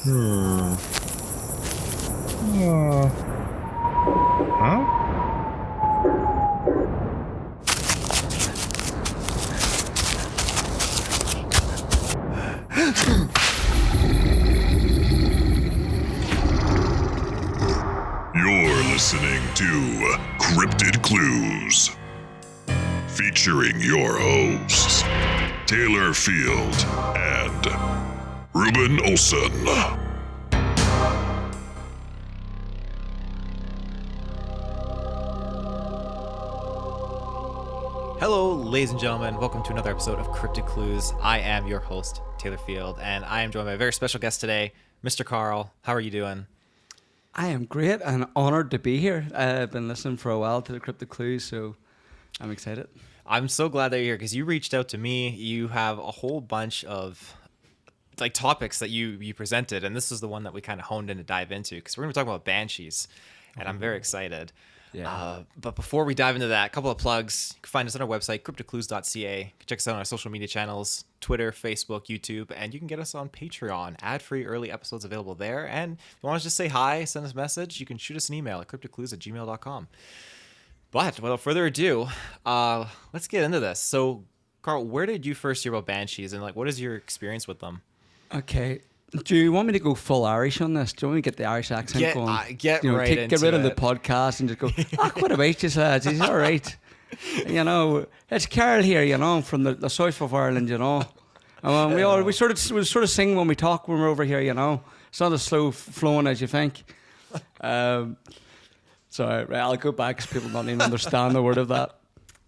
Hmm. Uh, huh? You're listening to Cryptid Clues, featuring your hosts, Taylor Field and Ruben Olson. Hello, ladies and gentlemen. Welcome to another episode of Cryptid Clues. I am your host, Taylor Field, and I am joined by a very special guest today, Mr. Carl. How are you doing? I am great and honoured to be here. I've been listening for a while to the Cryptid Clues, so I'm excited. I'm so glad that you're here because you reached out to me. You have a whole bunch of topics that you presented, and this is the one that we kind of honed in to dive into because we're going to be talking about Banshees, and I'm very excited. Yeah. But before we dive into that, a couple of plugs. You can find us on our website, CryptidClues.ca. Check us out on our social media channels, Twitter, Facebook, YouTube, and you can get us on Patreon. Ad-free early episodes available there. And if you want to just say hi, send us a message, you can shoot us an email at CryptidClues@gmail.com. But without further ado, let's get into this. So, Carl, where did you first hear about Banshees, and what is your experience with them? Okay. Do you want me to go full Irish on this? Do you want me to get the Irish accent going? Get right into get rid of the it. podcast and just go, what about you, lads? He's all right. It's Carl here, from the south of Ireland, we sort of sing when we talk when we're over here, It's not as slow flowing as you think. Sorry, right, I'll go back because people don't even understand the word of that.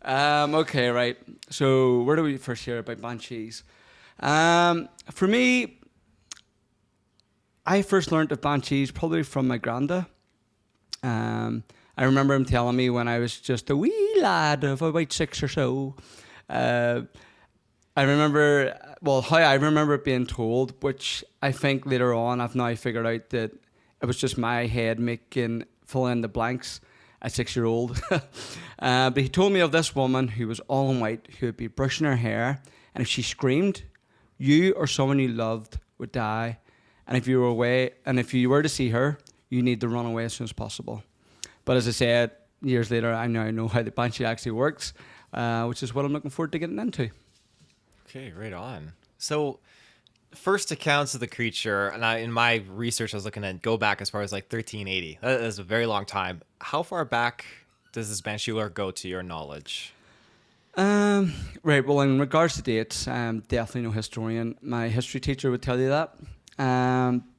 Okay, right. So where do we first hear about Banshees? For me, I first learned of Banshees probably from my granda. I remember him telling me when I was just a wee lad of about 6 or so. I remember it being told, which I think later on I've now figured out that it was just my head making fill in the blanks at 6-year-old. But he told me of this woman who was all in white, who would be brushing her hair, and if she screamed, you or someone you loved would die. And if you were to see her, you need to run away as soon as possible. But as I said, years later, I now know how the Banshee actually works, which is what I'm looking forward to getting into. Okay, right on. So, first accounts of the creature, and in my research, I was looking at go back as far as 1380. That is a very long time. How far back does this Banshee lore go, to your knowledge? Right, well, in regards to dates, I'm definitely no historian. My history teacher would tell you that.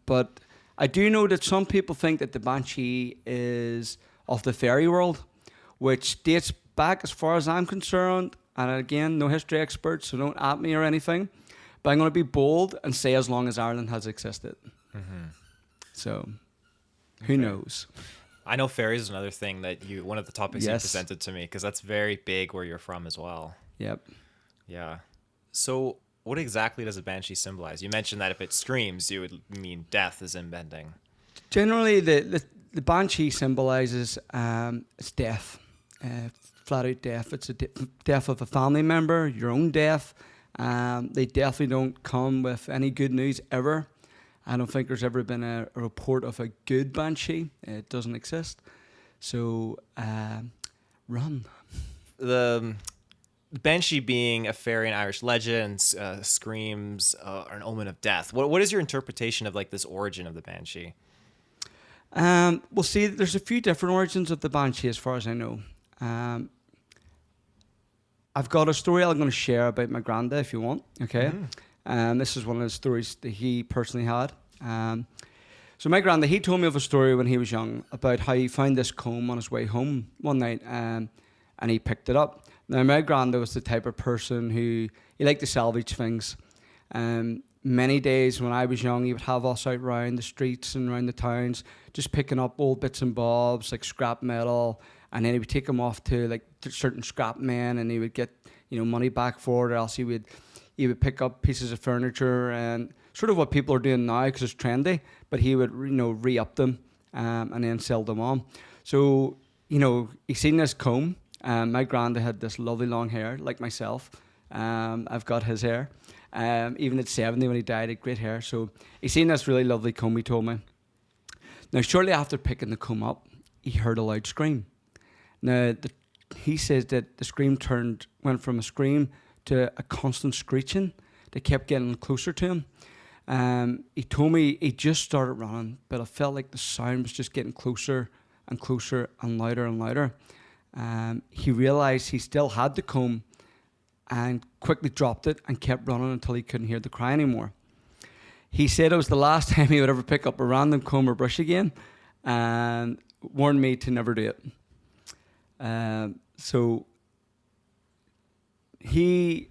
But I do know that some people think that the Banshee is of the fairy world, which dates back as far as I'm concerned. And again, no history expert, so don't at me or anything. But I'm going to be bold and say as long as Ireland has existed. Mm-hmm. So, who knows? I know fairies is another thing that one of the topics you Yes. presented to me, because that's very big where you're from as well. Yep. Yeah. So, what exactly does a Banshee symbolize? You mentioned that if it screams, you would mean death is impending. Generally, the Banshee symbolises it's death, flat out death. It's a death of a family member, your own death. They definitely don't come with any good news ever. I don't think there's ever been a report of a good Banshee. It doesn't exist. So, run. The Banshee being a fairy in Irish legends, screams are an omen of death. What is your interpretation of this origin of the Banshee? Well, see, there's a few different origins of the Banshee as far as I know. I've got a story I'm going to share about my granda if you want, okay? This is one of the stories that he personally had. So my granda, he told me of a story when he was young about how he found this comb on his way home one night and he picked it up. Now, my granda was the type of person who, he liked to salvage things. Many days when I was young, he would have us out around the streets and around the towns, just picking up old bits and bobs, like scrap metal, and then he would take them off to certain scrap men, and he would get, money back for it, or else he would pick up pieces of furniture, and sort of what people are doing now because it's trendy, but he would, re-up them, and then sell them on. So, he's seen this comb. My granda had this lovely long hair, like myself. I've got his hair. Even at 70 when he died, he had great hair. So he seen this really lovely comb, he told me. Now, shortly after picking the comb up, he heard a loud scream. Now, he says that the scream went from a scream to a constant screeching that kept getting closer to him. He told me he just started running, but I felt like the sound was just getting closer and closer and louder and louder. He realised he still had the comb and quickly dropped it and kept running until he couldn't hear the cry anymore. He said it was the last time he would ever pick up a random comb or brush again, and warned me to never do it. So he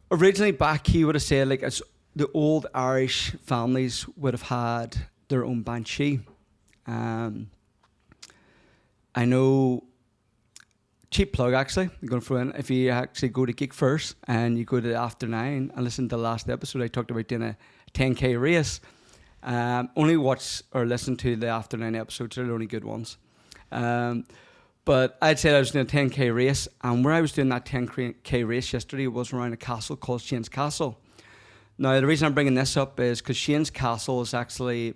originally back, he would have said, like, as the old Irish families would have had their own Banshee. I know, cheap plug actually, I'm going to throw in, if you actually go to Geek First and you go to After 9 and listen to the last episode, I talked about doing a 10k race. Only watch or listen to the After 9 episodes, they're the only good ones. But I'd say I was doing a 10k race, and where I was doing that 10k race yesterday was around a castle called Shane's Castle. Now, the reason I'm bringing this up is because Shane's Castle is actually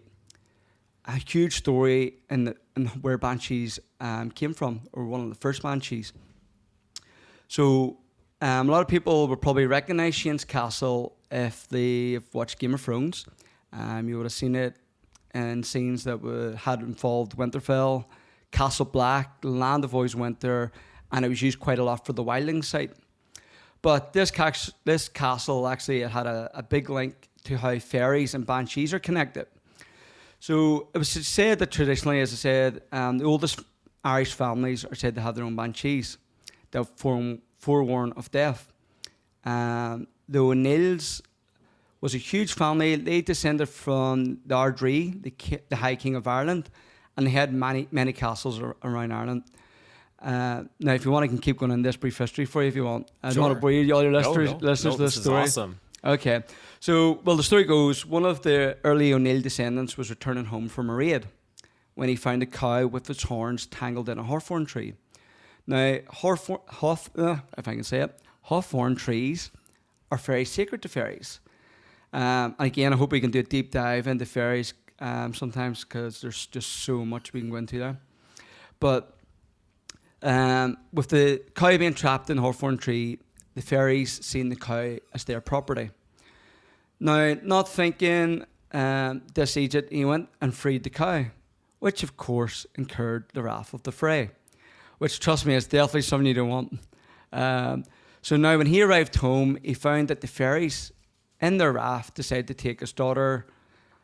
a huge story in where Banshees came from, or one of the first Banshees. So a lot of people will probably recognise Shane's Castle if they've watched Game of Thrones. You would have seen it in scenes that had involved Winterfell, Castle Black, Land of Always Winter, and it was used quite a lot for the Wildling site. But this castle actually, it had a big link to how fairies and banshees are connected. So it was said that traditionally, as I said, the oldest Irish families are said to have their own banshees that forewarn of death. The O'Neills was a huge family. They descended from the Ardree, the High King of Ireland, and they had many castles around Ireland. Now, if you want, I can keep going in this brief history for you if you want. I don't want to bore you, all your listeners to this story. This is awesome. Okay. So, well, the story goes, one of the early O'Neill descendants was returning home from a raid when he found a cow with its horns tangled in a hawthorn tree. Now, hawthorn trees are very sacred to fairies. And again, I hope we can do a deep dive into fairies sometimes, because there's just so much we can go into there. But with the cow being trapped in the hawthorn tree, the fairies seen the cow as their property. Now, not thinking this Egypt, he went and freed the cow, which of course incurred the wrath of the Fray, which, trust me, is definitely something you don't want. So now when he arrived home, he found that the fairies in their wrath decided to take his daughter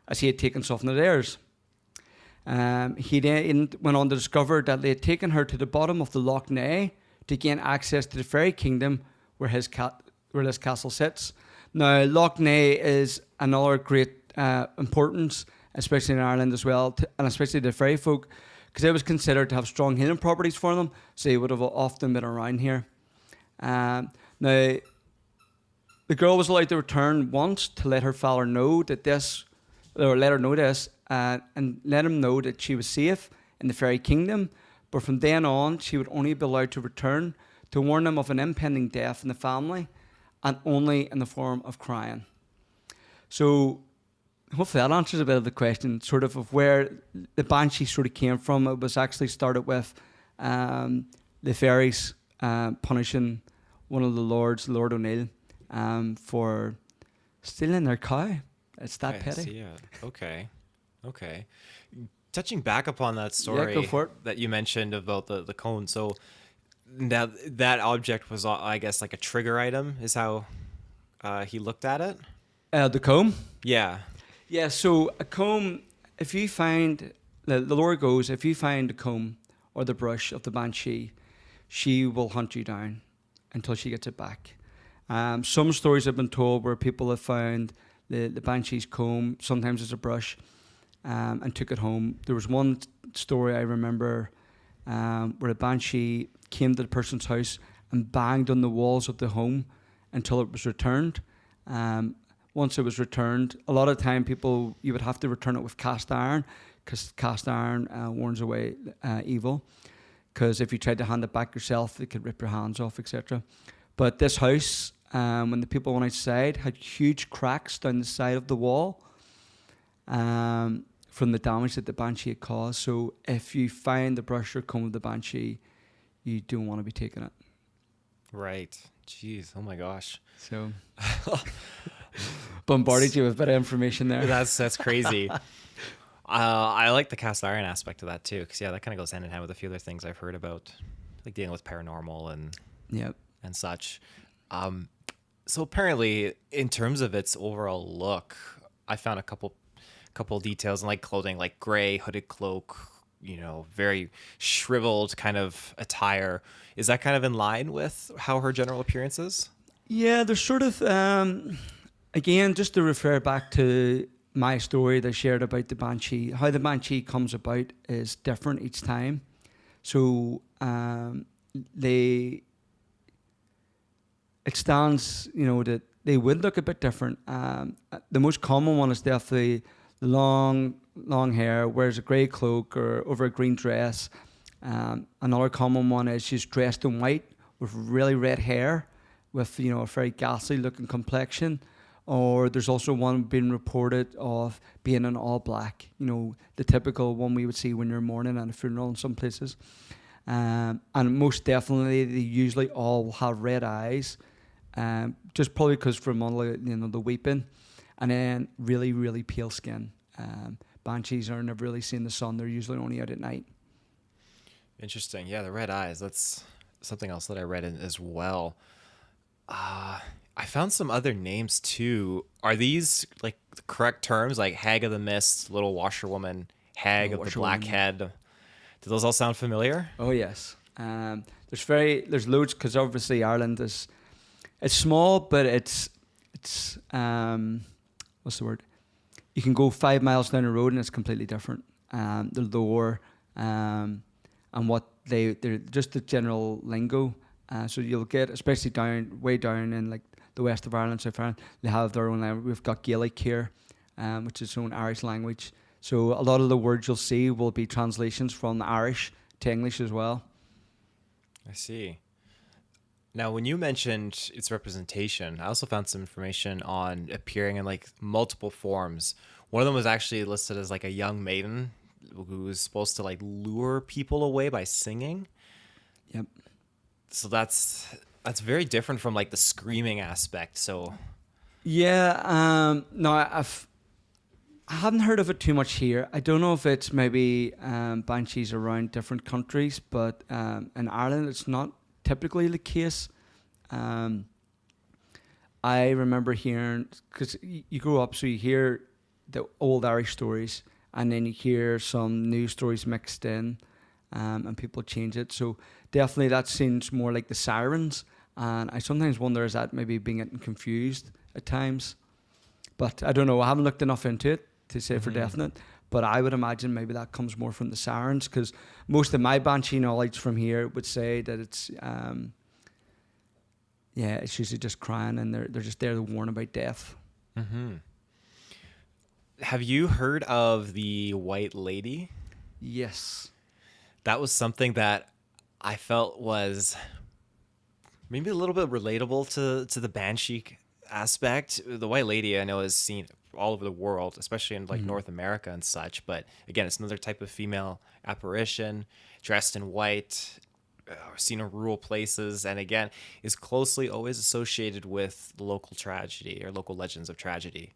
as he had taken something of theirs. He then went on to discover that they had taken her to the bottom of the Loch Ness to gain access to the fairy kingdom where this castle sits. Now, Loch Ness is another great importance, especially in Ireland as well, and especially the fairy folk, because it was considered to have strong healing properties for them, so they would have often been around here. Now, the girl was allowed to return once to let her father know that and let him know that she was safe in the fairy kingdom, but from then on, she would only be allowed to return to warn him of an impending death in the family, and only in the form of crying. So hopefully that answers a bit of the question, sort of where the Banshee sort of came from. It was actually started with the fairies punishing one of the lords, Lord O'Neill, for stealing their cow. It's that petty. Yeah. Okay. Touching back upon that story go for it. that you mentioned about the cone. So now that object was, I guess, like a trigger item is how he looked at it. The comb? Yeah. Yeah, so a comb, if you find, the lore goes, if you find the comb or the brush of the Banshee, she will hunt you down until she gets it back. Some stories have been told where people have found the Banshee's comb, sometimes it's a brush, and took it home. There was one story I remember where a Banshee came to the person's house and banged on the walls of the home until it was returned. Once it was returned, a lot of time you would have to return it with cast iron, because cast iron warns away evil. Because if you tried to hand it back yourself, it could rip your hands off, etc. But this house when the people went outside, had huge cracks down the side of the wall from the damage that the Banshee had caused. So if you find the brush or comb of the Banshee, you don't want to be taking it. Right. Jeez. Oh my gosh. So bombarded you with a bit of information there. That's crazy. I like the cast iron aspect of that too, because that kind of goes hand in hand with a few other things I've heard about, like dealing with paranormal and such. So apparently, in terms of its overall look, I found a couple details in like clothing, like gray hooded cloak, very shriveled kind of attire. Is that kind of in line with how her general appearance is? Yeah, there's sort of again, just to refer back to my story that I shared about the Banshee, how the Banshee comes about is different each time. So it stands, that they would look a bit different. The most common one is definitely the long hair, wears a grey cloak or over a green dress. Another common one is she's dressed in white with really red hair, with a very ghastly looking complexion. Or there's also one being reported of being in all black, the typical one we would see when you're mourning at a funeral in some places. And most definitely, they usually all have red eyes, just probably because from all the weeping, and then really, really pale skin. Banshees are never really seeing the sun; they're usually only out at night. Interesting. Yeah, the red eyes. That's something else that I read in as well. I found some other names too. Are these like the correct terms, like Hag of the Mist, Little Washerwoman, Hag of the Black Head? Do those all sound familiar? Oh yes. There's loads, because obviously Ireland it's small, but it's what's the word? You can go 5 miles down the road and it's completely different. The lore and what they're just the general lingo. So you'll get, especially way down in like the west of Ireland, South Ireland, they have their own language. We've got Gaelic here, which is its own Irish language. So a lot of the words you'll see will be translations from Irish to English as well. I see. Now, when you mentioned its representation, I also found some information on appearing in like multiple forms. One of them was actually listed as like a young maiden who was supposed to like lure people away by singing. Yep. So that's very different from like the screaming aspect. So yeah, no, I haven't heard of it too much here. I don't know if it's maybe banshees around different countries, but in Ireland it's not typically the case. I remember hearing, because you grow up, so you hear the old Irish stories, and then you hear some new stories mixed in, and people change it. So definitely that seems more like the sirens, and I sometimes wonder, is that maybe being getting confused at times? But I don't know. I haven't looked enough into it to say for definite. But I would imagine maybe that comes more from the sirens, because most of my banshee knowledge from here would say that it's it's usually just crying, and they're just there to warn about death. Mm-hmm. Have you heard of the White Lady? Yes. That was something that I felt was maybe a little bit relatable to the Banshee aspect. The White Lady, I know, is seen all over the world, especially in like North America and such. But again, it's another type of female apparition, dressed in white, seen in rural places, and again, is closely always associated with local tragedy or local legends of tragedy.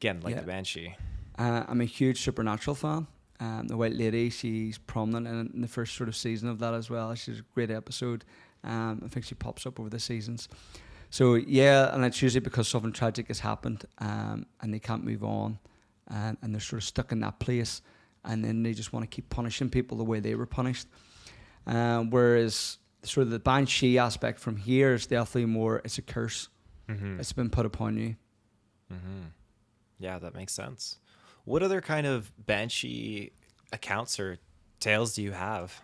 Again, like the Banshee. I'm a huge Supernatural fan. The White Lady, she's prominent in the first sort of season of that as well. She's a great episode. I think she pops up over the seasons. So yeah, and it's usually because something tragic has happened, and they can't move on, and they're sort of stuck in that place, and then they just want to keep punishing people the way they were punished. Whereas sort of the Banshee aspect from here is definitely more, it's a curse. Mm-hmm. It's been put upon you. Mm-hmm. Yeah, that makes sense. What other kind of Banshee accounts or tales do you have?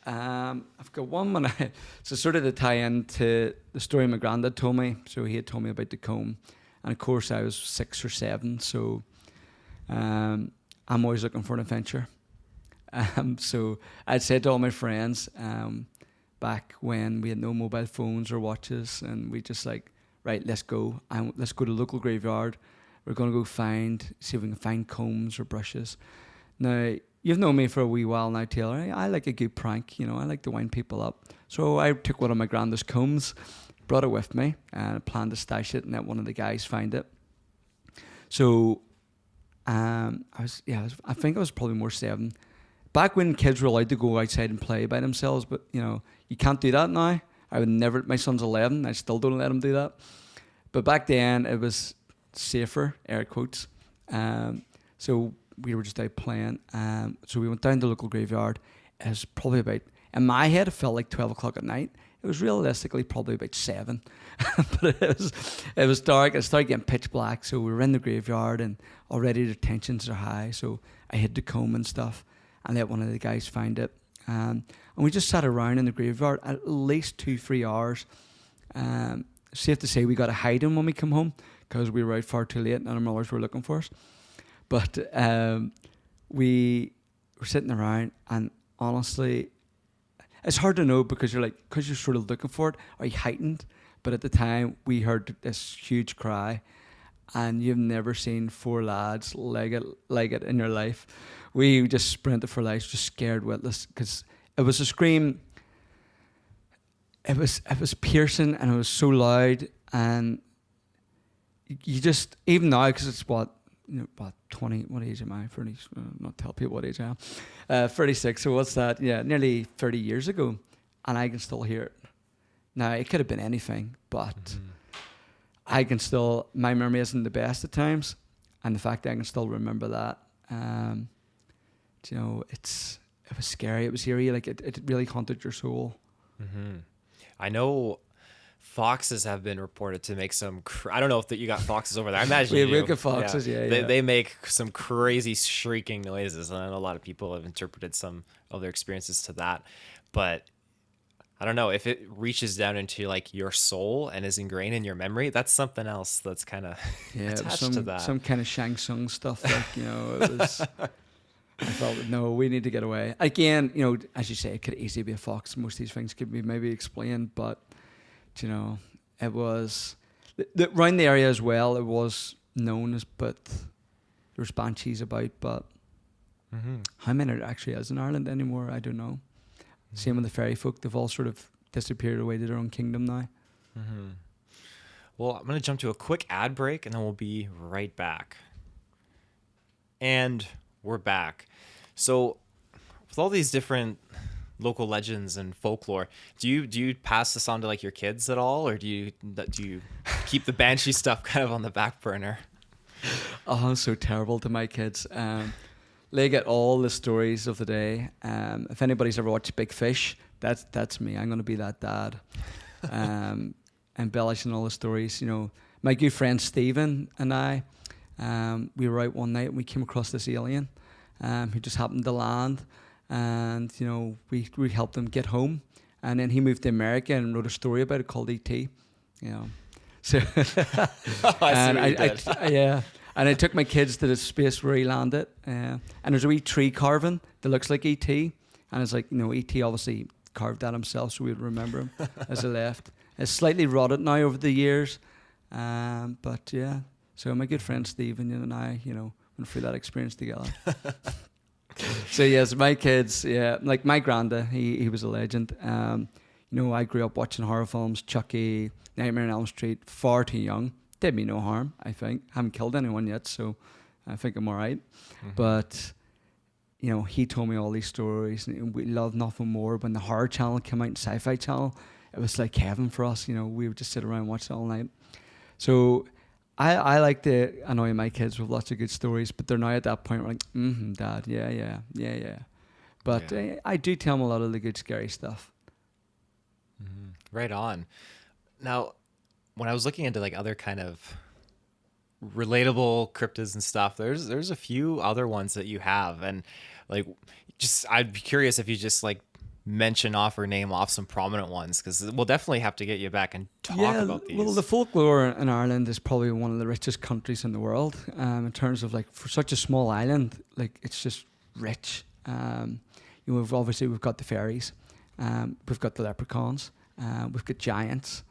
I've got one so sort of to tie into the story my granddad told me. So he had told me about the comb, and of course I was 6 or 7, so I'm always looking for an adventure. So I'd said to all my friends back when we had no mobile phones or watches, and we just like, right, let's go. And let's go to the local graveyard. We're going to go see if we can find combs or brushes. Now, you've known me for a wee while now, Taylor. I like a good prank, I like to wind people up. So I took one of my grandest combs, brought it with me, and planned to stash it and let one of the guys find it. So I think I was probably more 7. Back when kids were allowed to go outside and play by themselves, but you can't do that now. I would never. My son's 11. I still don't let him do that. But back then it was safer, air quotes. So we were just out playing. So we went down to the local graveyard. It was probably about, in my head, it felt like 12 o'clock at night. It was realistically probably about 7. But it was dark. It started getting pitch black. So we were in the graveyard and already the tensions are high. So I hid the comb and stuff and let one of the guys find it. And we just sat around in the graveyard at least 2-3 hours. Safe to say we got to hide him when we come home because we were out far too late and our mothers were looking for us. But we were sitting around, and honestly, it's hard to know because you're sort of looking for it. Are you heightened? But at the time, we heard this huge cry, and you've never seen 4 lads like it in your life. We just sprinted for life, just scared witless, because it was a scream. It was piercing, and it was so loud, and you just, even now, because it's what 20, what age am I? 30, not tell people what age I am. 36, so what's that? Yeah, nearly 30 years ago, and I can still hear it. Now, it could have been anything, but I can still, my memory isn't the best at times, and the fact that I can still remember that, it was scary, it was eerie, like it really haunted your soul. Mm-hmm. I know foxes have been reported to make some. I don't know if you got foxes over there. I imagine we've got foxes. Yeah. They make some crazy shrieking noises, and I know a lot of people have interpreted some of their experiences to that. But I don't know if it reaches down into like your soul and is ingrained in your memory. That's something else that's kind of attached to that. Some kind of Shang Tsung stuff. Like it was. I felt no, we need to get away. Again, as you say, it could easily be a fox. Most of these things could be maybe explained, but it was around the area as well. It was known as, but there's banshees about. But how many there actually is in Ireland anymore? I don't know. Same with the fairy folk; they've all sort of disappeared away to their own kingdom now. Mm-hmm. Well, I'm going to jump to a quick ad break, and then we'll be right back. And we're back. So, with all these different local legends and folklore, do you pass this on to like your kids at all, or do you keep the Banshee stuff kind of on the back burner? Oh, I'm so terrible to my kids. They get all the stories of the day. If anybody's ever watched Big Fish, that's me. I'm going to be that dad, embellishing all the stories. My good friend Stephen and I, we were out one night and we came across this alien who just happened to land, and we helped him get home, and then he moved to America and wrote a story about it called E.T. So and I took my kids to the space where he landed, and there's a wee tree carving that looks like E.T., and it's like E.T. obviously carved that himself, so we'd remember him as he left. It's slightly rotted now over the years, but yeah. So my good friend Stephen and I, went through that experience together. So yes, my kids, like my granda, he was a legend. I grew up watching horror films, Chucky, Nightmare on Elm Street, far too young. Did me no harm, I think. Haven't killed anyone yet, so I think I'm all right. Mm-hmm. But, he told me all these stories, and we loved nothing more. When the Horror Channel came out, and Sci-Fi Channel, it was like heaven for us. We would just sit around and watch it all night. So I like to annoy my kids with lots of good stories, but they're now at that point where like, Dad, yeah. But I do tell them a lot of the good, scary stuff. Mm-hmm. Right on. Now, when I was looking into like other kind of relatable cryptids and stuff, there's a few other ones that you have, and like, I'd be curious if you just like mention off or name off some prominent ones, because we'll definitely have to get you back and talk about these. Well, the folklore in Ireland is probably one of the richest countries in the world, in terms of like, for such a small island, like it's just rich. We've got the fairies, we've got the leprechauns, we've got giants,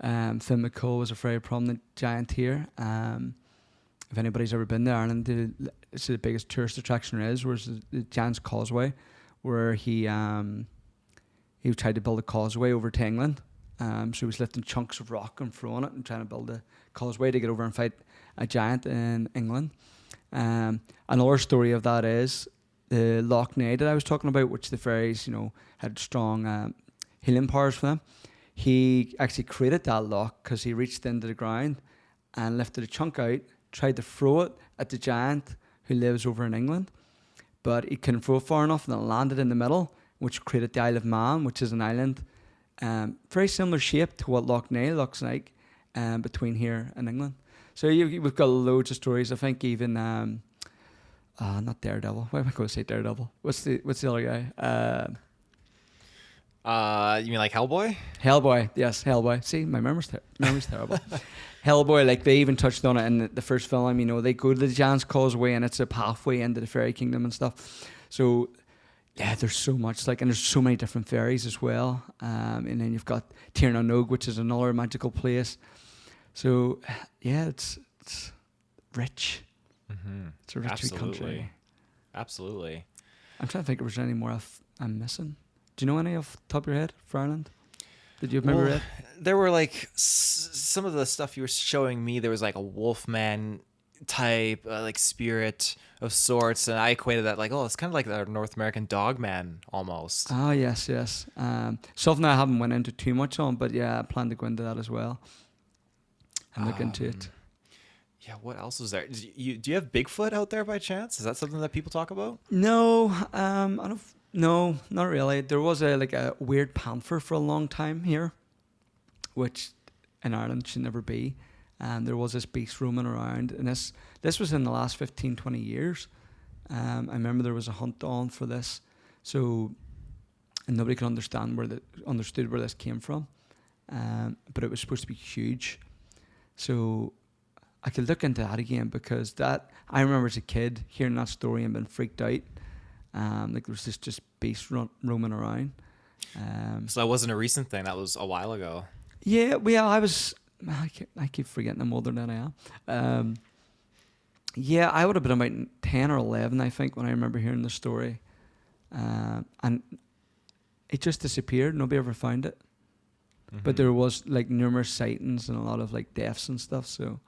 Finn McCall was a very prominent giant here. If anybody's ever been to Ireland, it's the biggest tourist attraction there is, whereas the Giant's Causeway, where he tried to build a causeway over to England. So he was lifting chunks of rock and throwing it and trying to build a causeway to get over and fight a giant in England. Another story of that is the Loch Ness that I was talking about, which the fairies, had strong healing powers for them. He actually created that loch because he reached into the ground and lifted a chunk out, tried to throw it at the giant who lives over in England, but he couldn't throw it far enough, and it landed in the middle, which created the Isle of Man, which is an island very similar shape to what Loch Ness looks like between here and England. So we've got loads of stories. I think even not Daredevil. Why am I going to say Daredevil? What's the other guy? You mean like Hellboy? Hellboy, yes, Hellboy. See, my memory's terrible. Hellboy, like they even touched on it in the first film. They go to the Giant's Causeway and it's a pathway into the fairy kingdom and stuff. So yeah, there's so much and there's so many different fairies as well. And then you've got Tir na Nog, which is another magical place. So yeah, it's rich. Mm-hmm. It's a rich country. Absolutely. I'm trying to think if there's any more I'm missing. Do you know any off the top of your head for Ireland? Did you remember it? There were like some of the stuff you were showing me. There was like a wolfman type, like spirit of sorts, and I equated that like, it's kind of like the North American dogman almost. Oh yes. Something I haven't went into too much on, but yeah, I plan to go into that as well. And look into it. Yeah, what else was there? Do you have Bigfoot out there by chance? Is that something that people talk about? No, I don't. No, not really. There was a weird panther for a long time here, which in Ireland should never be. And there was this beast roaming around, and this was in the last 15, 20 years. I remember there was a hunt on for this, and nobody could understood where this came from. But it was supposed to be huge, so I could look into that again because I remember as a kid hearing that story and being freaked out. There was this just beast roaming around. So that wasn't a recent thing. That was a while ago. Yeah, I keep forgetting I'm older than I am. Yeah, I would have been about 10 or 11, I think, when I remember hearing the story. And it just disappeared. Nobody ever found it. Mm-hmm. But there was numerous sightings and a lot of deaths and stuff. So,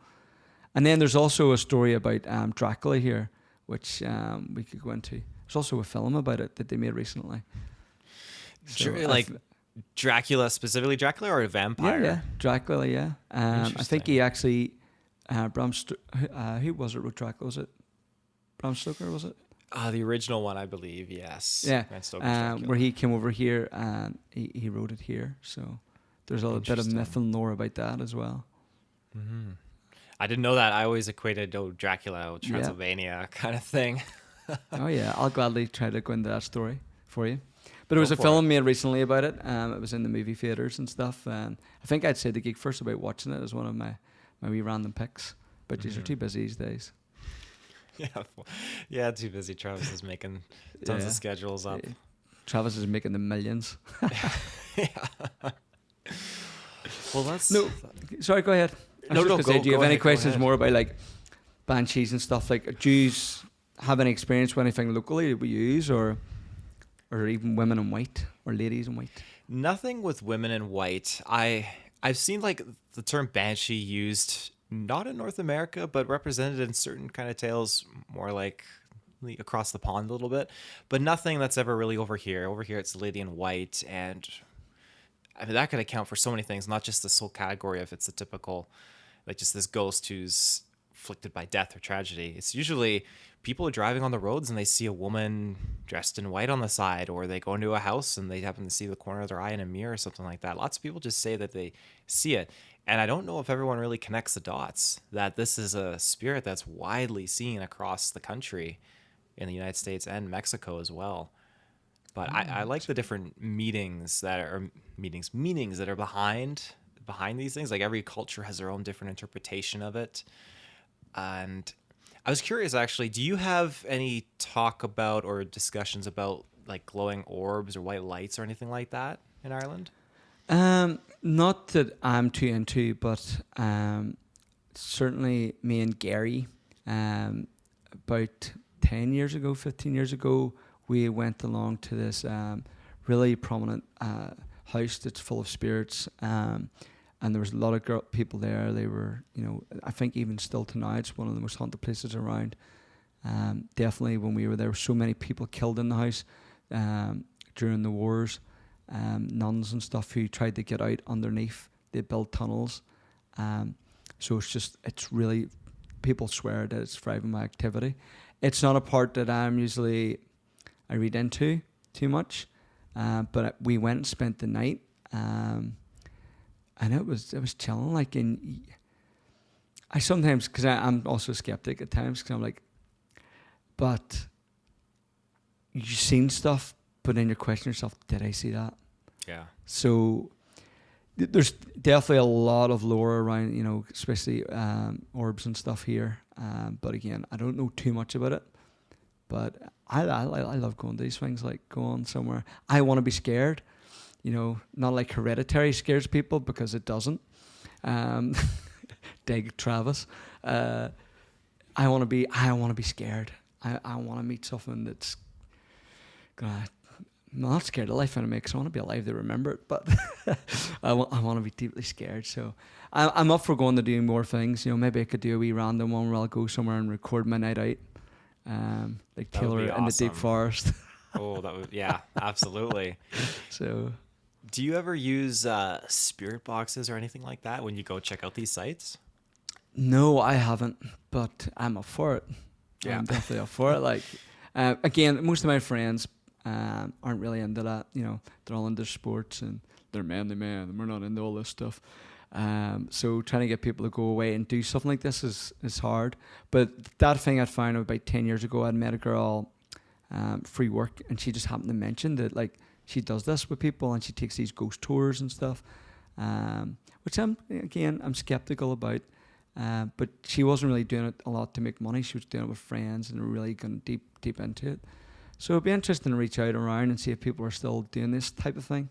and then there's also a story about Dracula here, which we could go into. There's also a film about it that they made recently. So Dracula, specifically Dracula or a vampire? Yeah, Dracula, yeah. I think he actually, who was it wrote Dracula? Was it Bram Stoker, was it? The original one, I believe, yes. Yeah, Bram Stoker's Dracula. where he came over here and he wrote it here. So there's a little bit of myth and lore about that as well. Mm-hmm. I didn't know that. I always equated Dracula, Transylvania kind of thing. Oh yeah, I'll gladly try to go into that story for you. But there was a film made recently about it. It was in the movie theaters and stuff. And I think I'd say the Geek First about watching it as one of my wee random picks. But these are too busy these days. Yeah, too busy. Travis is making tons of schedules up. Travis is making the millions. Yeah. Well, that's... No, sorry, go ahead. Do you have any questions more about banshees and stuff? Do you have any experience with anything locally that we use, or even women in white or ladies in white? Nothing with women in white. I've seen the term banshee used not in North America, but represented in certain kind of tales more across the pond a little bit, but nothing that's ever really over here. Over here it's the lady in white, and I mean that could account for so many things, not just this whole category of it's a typical just this ghost who's afflicted by death or tragedy. It's usually people are driving on the roads and they see a woman dressed in white on the side, or they go into a house and they happen to see the corner of their eye in a mirror or something like that. Lots of people just say that they see it. And I don't know if everyone really connects the dots that this is a spirit that's widely seen across the country in the United States and Mexico as well. But I like the different meanings that are behind these things. Every culture has their own different interpretation of it. And I was curious, actually, do you have any talk about or discussions about glowing orbs or white lights or anything like that in Ireland? Not that I'm too into, but certainly me and Gary, about 10 years ago, 15 years ago, we went along to this really prominent house that's full of spirits. And there was a lot of people there. They were, I think even still tonight, it's one of the most haunted places around. Definitely when we were there were so many people killed in the house during the wars. Nuns and stuff who tried to get out underneath. They built tunnels. So it's really, people swear that it's thriving my activity. It's not a part that I read into too much. But we went and spent the night. And it was chilling. Like, I sometimes, because I'm also a skeptic at times, because I'm like, but you've seen stuff, but then you question yourself, did I see that? Yeah. So there's definitely a lot of lore around, especially orbs and stuff here. But again, I don't know too much about it. But I love going to these things, like going somewhere. I want to be scared. Not like Hereditary scares people, because it doesn't. Dig Travis. I want to be scared. I want to meet something that's gonna. I'm not scared of life anyway, because I want to be alive to remember it. But I want to be deeply scared. So I'm up for going to do more things. Maybe I could do a wee random one where I'll go somewhere and record my night out, like Taylor in the deep forest. Oh, absolutely. So. Do you ever use spirit boxes or anything like that when you go check out these sites? No, I haven't, but I'm up for it. Yeah. I'm definitely up for it. Like, again, most of my friends aren't really into that. They're all into sports and they're manly man, and we're not into all this stuff. So trying to get people to go away and do something like this is hard. But that thing I'd found about 10 years ago, I'd met a girl, free work, and she just happened to mention that, like, she does this with people, and she takes these ghost tours and stuff, which I'm skeptical about. But she wasn't really doing it a lot to make money. She was doing it with friends and really going deep into it. So it'd be interesting to reach out around and see if people are still doing this type of thing,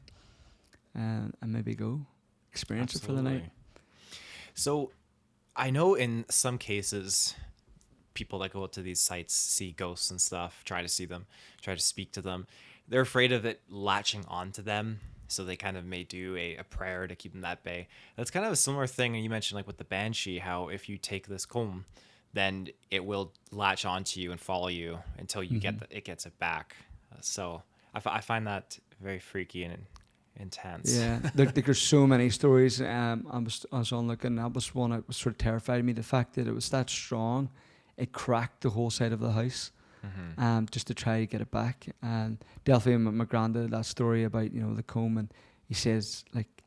and maybe go experience it for the night. So I know in some cases, people that go out to these sites see ghosts and stuff, try to see them, try to speak to them. They're afraid of it latching onto them, so they kind of may do a prayer to keep them at bay. That's kind of a similar thing you mentioned, like with the Banshee, how if you take this comb, then it will latch onto you and follow you until you it gets it back. So I find that very freaky and intense. Yeah, there's so many stories. I was on looking. That was one that was sort of terrified me. The fact that it was that strong, it cracked the whole side of the house. Just to try to get it back. And definitely my granddad, that story about, the comb, and he says, like,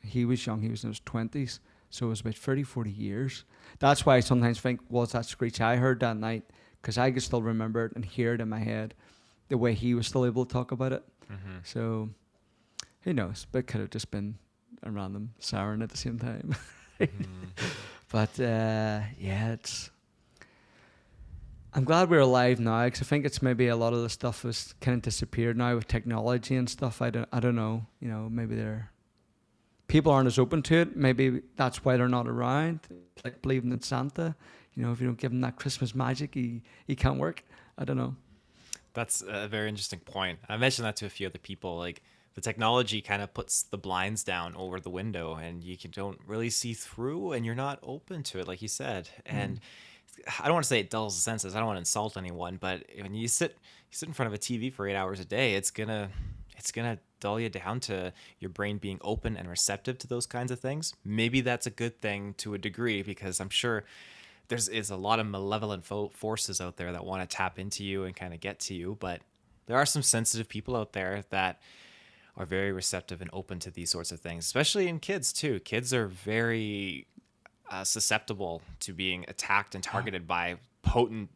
he was young, he was in his 20s, so it was about 30, 40 years. That's why I sometimes think, was that screech I heard that night? Because I could still remember it and hear it in my head, the way he was still able to talk about it. So, who knows? But it could have just been a random siren at the same time. But, it's... I'm glad we're alive now, because I think it's maybe a lot of the stuff has kind of disappeared now with technology and stuff. I don't know. Maybe people aren't as open to it. Maybe that's why they're not around. It's like believing in Santa. If you don't give him that Christmas magic, he can't work. I don't know. That's a very interesting point. I mentioned that to a few other people. Like, the technology kind of puts the blinds down over the window, and you don't really see through, and you're not open to it, like you said. And I don't want to say it dulls the senses. I don't want to insult anyone, but when you sit in front of a TV for 8 hours a day, it's gonna dull you down to your brain being open and receptive to those kinds of things. Maybe that's a good thing to a degree, because I'm sure there's a lot of malevolent forces out there that want to tap into you and kind of get to you. But there are some sensitive people out there that are very receptive and open to these sorts of things, especially in kids too. Kids are very susceptible to being attacked and targeted by potent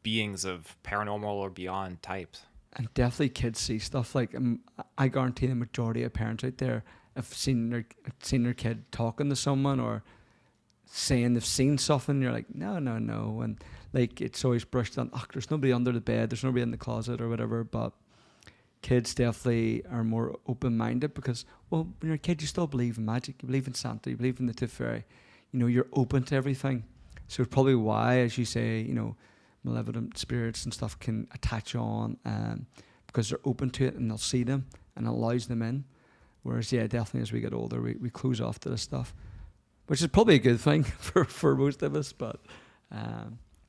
beings of paranormal or beyond types. And definitely kids see stuff like, I guarantee the majority of parents out there have seen their kid talking to someone or saying they've seen something. You're like, no, and like it's always brushed on. There's nobody under the bed, there's nobody in the closet or whatever. But kids definitely are more open-minded because, well, when you're a kid, you still believe in magic. You believe in Santa. You believe in the Tooth Fairy. You know, you're open to everything. So it's probably why, as you say, you know, malevolent spirits and stuff can attach on because they're open to it and they'll see them and it allows them in. Whereas, yeah, definitely as we get older, we close off to this stuff, which is probably a good thing for most of us. But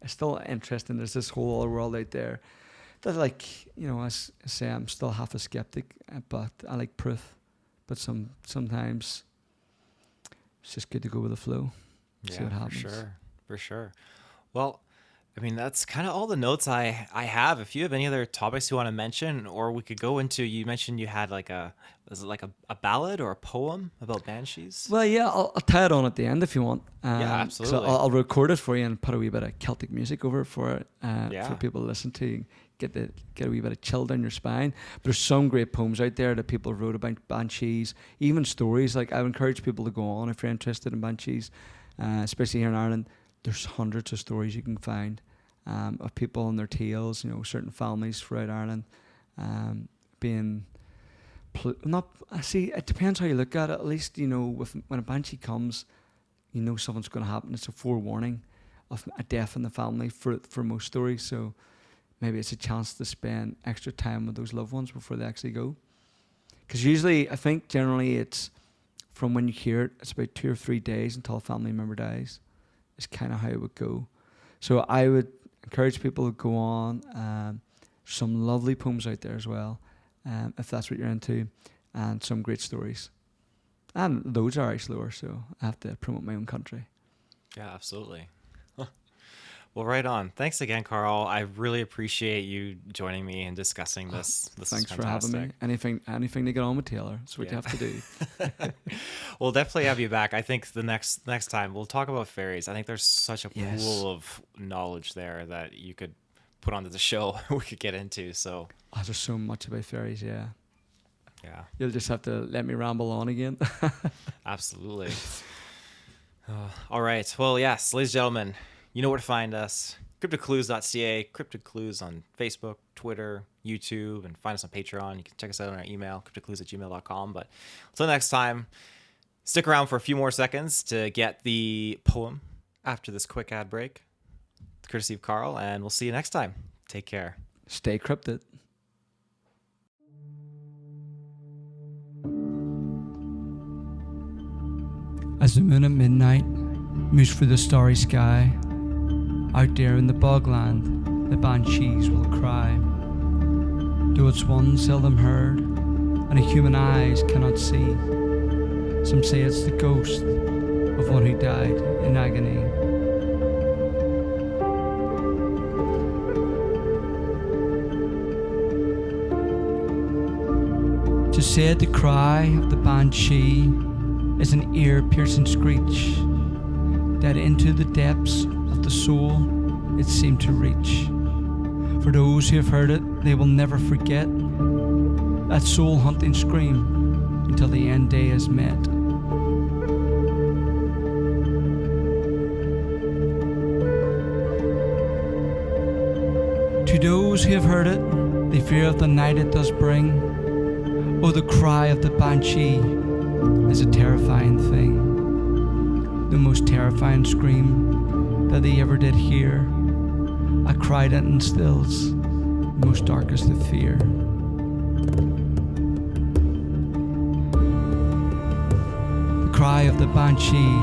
it's still interesting. There's this whole other world out there that, like, you know, as I say, I'm still half a skeptic, but I like proof. But sometimes it's just good to go with the flow. See what happens. For sure. Well, I mean, that's kind of all the notes I have. If you have any other topics you want to mention, or we could go into, you mentioned you had like a ballad or a poem about banshees? Well, yeah, I'll tie it on at the end if you want. Yeah, absolutely. So I'll record it for you and put a wee bit of Celtic music over it for it for people to listen to, get a wee bit of chill down your spine. But there's some great poems out there that people wrote about banshees, even stories. Like, I would encourage people to go on if you're interested in banshees, especially here in Ireland. There's hundreds of stories you can find of people and their tales, you know, certain families throughout Ireland being... it depends how you look at it. At least, you know, when a banshee comes, you know something's going to happen. It's a forewarning of a death in the family for most stories. So maybe it's a chance to spend extra time with those loved ones before they actually go. Because usually, I think generally it's from when you hear it, it's about 2 or 3 days until a family member dies. It's kind of how it would go. So I would encourage people to go on. Some lovely poems out there as well, if that's what you're into, and some great stories. And those are Irish lore, so I have to promote my own country. Yeah, absolutely. Well, right on. Thanks again, Carl. I really appreciate you joining me and discussing this. Thanks for having me. Anything to get on with Taylor. That's what you have to do. We'll definitely have you back. I think the next time we'll talk about fairies. I think there's such a pool of knowledge there that you could put onto the show we could get into. So there's so much about fairies, yeah. You'll just have to let me ramble on again. Absolutely. All right. Well, yes, ladies and gentlemen, you know where to find us. CryptidClues.ca, Cryptid Clues on Facebook, Twitter, YouTube, and find us on Patreon. You can check us out on our email, cryptidclues@gmail.com. But until next time, stick around for a few more seconds to get the poem after this quick ad break, courtesy of Carl, and we'll see you next time. Take care. Stay cryptid. As the moon at midnight moves through the starry sky, out there in the bogland, the banshees will cry. Though it's one seldom heard, and a human eyes cannot see, some say it's the ghost of one who died in agony. To say the cry of the banshee is an ear-piercing screech that into the depths of the soul it seemed to reach. For those who have heard it, they will never forget that soul-hunting scream until the end day is met. To those who have heard it, they fear of the night it does bring. Oh, the cry of the banshee is a terrifying thing. The most terrifying scream that they ever did hear. A cry that instills the most darkest of fear. The cry of the banshee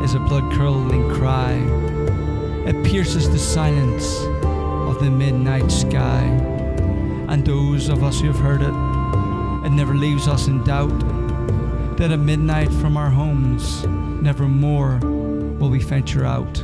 is a blood-curdling cry. It pierces the silence of the midnight sky. And those of us who have heard it never leaves us in doubt that at midnight from our homes, never more will we venture out.